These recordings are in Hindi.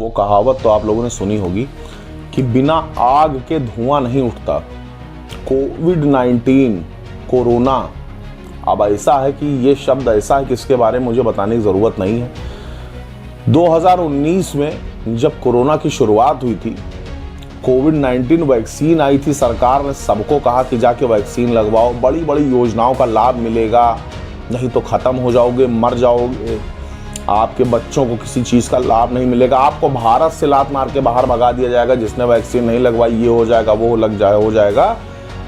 वो कहावत तो आप लोगों ने सुनी होगी कि बिना आग के धुआं नहीं उठता। कोविड-19 कोरोना अब ऐसा है कि ये शब्द ऐसा है कि इसके बारे में मुझे बताने की ज़रूरत नहीं है। 2019 में जब कोरोना की शुरुआत हुई थी, कोविड-19 वैक्सीन आई थी, सरकार ने सबको कहा कि जाके वैक्सीन लगवाओ, बड़ी बड़ी योजनाओं का लाभ मिलेगा, नहीं तो ख़त्म हो जाओगे, मर जाओगे, आपके बच्चों को किसी चीज़ का लाभ नहीं मिलेगा, आपको भारत से लात मार के बाहर भगा दिया जाएगा, जिसने वैक्सीन नहीं लगवाई ये हो जाएगा, वो हो जाएगा।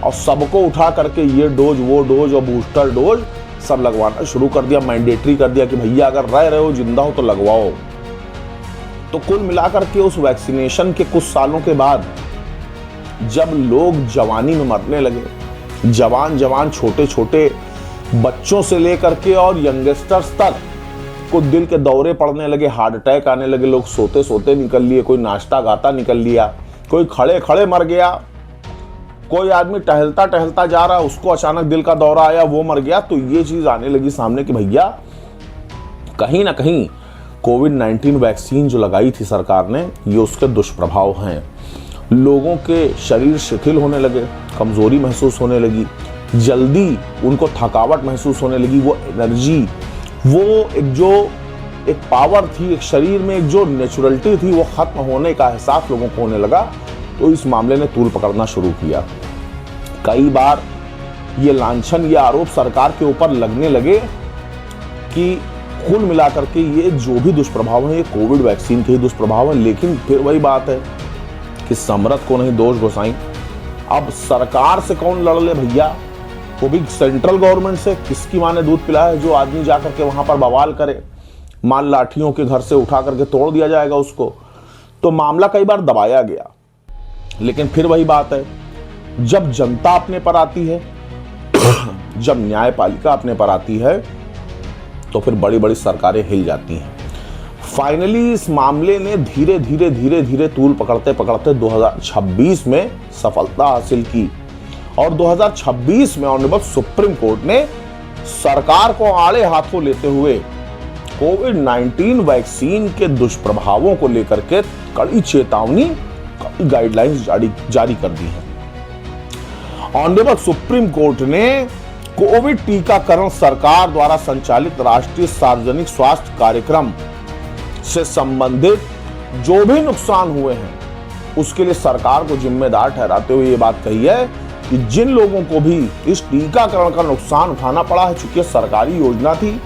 और सबको उठा करके ये डोज, वो डोज और बूस्टर डोज सब लगवाना शुरू कर दिया, मैंडेटरी कर दिया कि भैया अगर रह रहे हो, जिंदा हो तो लगवाओ। तो कुल मिलाकर के उस वैक्सीनेशन के कुछ सालों के बाद जब लोग जवानी में मरने लगे, जवान छोटे छोटे बच्चों से लेकर के और यंगस्टर्स तक को दिल के दौरे पड़ने लगे, हार्ट अटैक आने लगे, लोग सोते सोते निकल लिए, कोई नाश्ता गाता निकल लिया, कोई खड़े खड़े मर गया, कोई आदमी टहलता टहलता जा रहा है, उसको अचानक दिल का दौरा आया, वो मर गया। तो ये चीज आने लगी सामने कि भैया कहीं ना कहीं कोविड-19 वैक्सीन जो लगाई थी सरकार ने, ये उसके दुष्प्रभाव हैं। लोगों के शरीर शिथिल होने लगे, कमजोरी महसूस होने लगी, जल्दी उनको थकावट महसूस होने लगी, वो एनर्जी, वो एक पावर थी, एक शरीर में एक जो नेचुरलिटी थी, वो खत्म होने का एहसास लोगों को होने लगा। तो इस मामले ने तूल पकड़ना शुरू किया। कई बार ये लांछन, ये आरोप सरकार के ऊपर लगने लगे कि कुल मिलाकर के ये जो भी दुष्प्रभाव है, ये कोविड वैक्सीन के ही दुष्प्रभाव है। लेकिन फिर वही बात है कि समरथ को नहीं दोष गोसाई। अब सरकार से कौन लड़ ले भैया, वो भी सेंट्रल गवर्नमेंट से। किसकी माँ ने दूध पिलाया है जो आदमी जाकर के वहां पर बवाल करे, माल लाठियों के घर से उठा करके तोड़ दिया जाएगा उसको। तो मामला कई बार दबाया गया, लेकिन फिर वही बात है, जब जनता अपने पर आती है, जब न्यायपालिका अपने पर आती है, तो फिर बड़ी बड़ी सरकारें हिल जाती हैं। फाइनली इस मामले ने धीरे धीरे तूल पकड़ते पकड़ते 2026 में सफलता हासिल की और 2026 में ऑनरेबल सुप्रीम कोर्ट ने सरकार को आड़े हाथों लेते हुए कोविड-19 वैक्सीन के दुष्प्रभावों को लेकर के कड़ी चेतावनी, कड़ी गाइडलाइंस जारी कर दी है। ऑनरेबल सुप्रीम कोर्ट ने कोविड टीकाकरण सरकार द्वारा संचालित राष्ट्रीय सार्वजनिक स्वास्थ्य कार्यक्रम से संबंधित जो भी नुकसान हुए हैं, उसके लिए सरकार को जिम्मेदार ठहराते हुए ये बात कही है कि जिन लोगों को भी इस टीकाकरण का नुकसान उठाना पड़ा है, चूंकि सरकारी योजना थी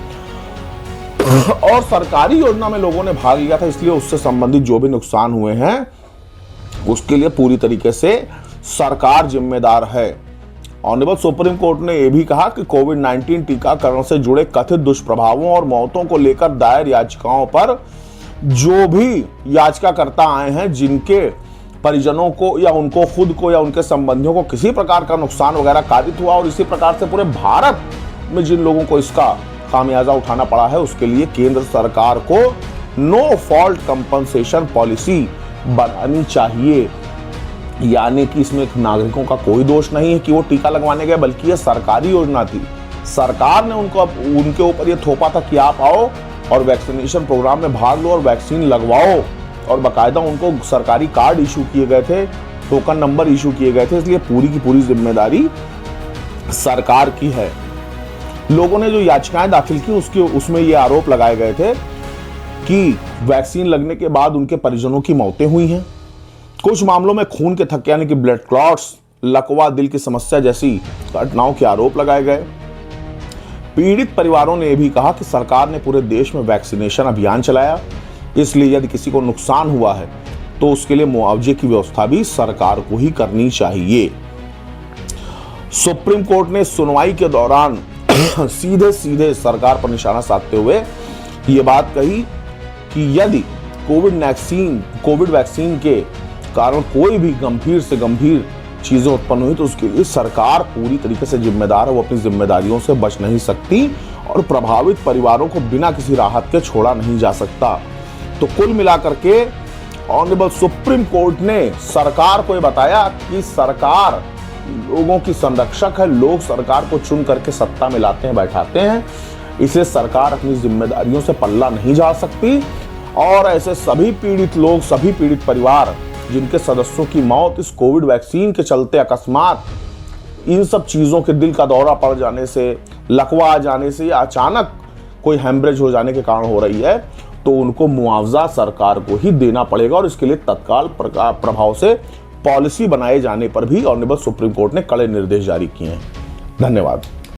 और सरकारी योजना में लोगों ने भाग लिया था, इसलिए उससे संबंधित जो भी नुकसान हुए हैं उसके लिए पूरी तरीके से सरकार जिम्मेदार है। ऑनरेबल सुप्रीम कोर्ट ने यह भी कहा कि कोविड-19 टीकाकरण से जुड़े कथित दुष्प्रभावों और मौतों को लेकर दायर याचिकाओं पर जो भी याचिकाकर्ता आए हैं, जिनके परिजनों को या उनको खुद को या उनके संबंधियों को किसी प्रकार का नुकसान वगैरह कारित हुआ और इसी प्रकार से पूरे भारत में जिन लोगों को इसका खामियाजा उठाना पड़ा है, उसके लिए केंद्र सरकार को नो फॉल्ट कंपनसेशन पॉलिसी बनानी चाहिए। यानी कि इसमें नागरिकों का कोई दोष नहीं है कि वो टीका लगवाने गए, बल्कि ये सरकारी योजना थी। सरकार ने उनके ऊपर ये थोपा था कि आप आओ और वैक्सीनेशन प्रोग्राम में भाग लो और वैक्सीन लगवाओ, और बाकायदा उनको सरकारी कार्ड इशू किए गए थे, टोकन नंबर इशू किए गए थे। इसलिए पूरी की पूरी जिम्मेदारी सरकार की है। लोगों ने जो याचिकाएं दाखिल की उसमें ये आरोप लगाए गए थे कि वैक्सीन लगने के बाद उनके परिजनों की मौतें हुई हैं। कुछ मामलों में खून के थक्के यानी कि ब्लड क्लॉट्स, लकवा, दिल की समस्या जैसी घटनाओं के आरोप लगाए गए। पीड़ित परिवारों ने यह भी कहा कि सरकार ने पूरे देश में वैक्सीनेशन अभियान चलाया, इसलिए यदि किसी को नुकसान हुआ है तो उसके लिए मुआवजे की व्यवस्था भी सरकार को ही करनी चाहिए। सुप्रीम कोर्ट ने सुनवाई के दौरान सीधे सरकार पर निशाना साधते हुए ये बात कही कि यदि कोविड वैक्सीन के कारण कोई भी गंभीर से गंभीर चीजें उत्पन्न हुई तो उसके लिए सरकार पूरी तरीके से जिम्मेदार है, वो अपनी जिम्मेदारियों से बच नहीं सकती और प्रभावित परिवारों को बिना किसी राहत के छोड़ा नहीं जा सकता। तो कुल मिलाकर के ऑनरेबल सुप्रीम कोर्ट ने सरकार को यह बताया कि सरकार लोगों की संरक्षक है, लोग सरकार को चुन करके सत्ता में लाते हैं, बैठाते हैं, इसलिए सरकार अपनी जिम्मेदारियों से पल्ला नहीं जा सकती और ऐसे सभी पीड़ित लोग, सभी पीड़ित परिवार जिनके सदस्यों की मौत इस कोविड वैक्सीन के चलते अकस्मात इन सब चीज़ों के दिल का दौरा पड़ जाने से, लकवा आ जाने से या अचानक कोई हेमरेज हो जाने के कारण हो रही है, तो उनको मुआवजा सरकार को ही देना पड़ेगा और इसके लिए तत्काल प्रभाव से पॉलिसी बनाए जाने पर भी ऑनरेबल सुप्रीम कोर्ट ने कड़े निर्देश जारी किए हैं। धन्यवाद।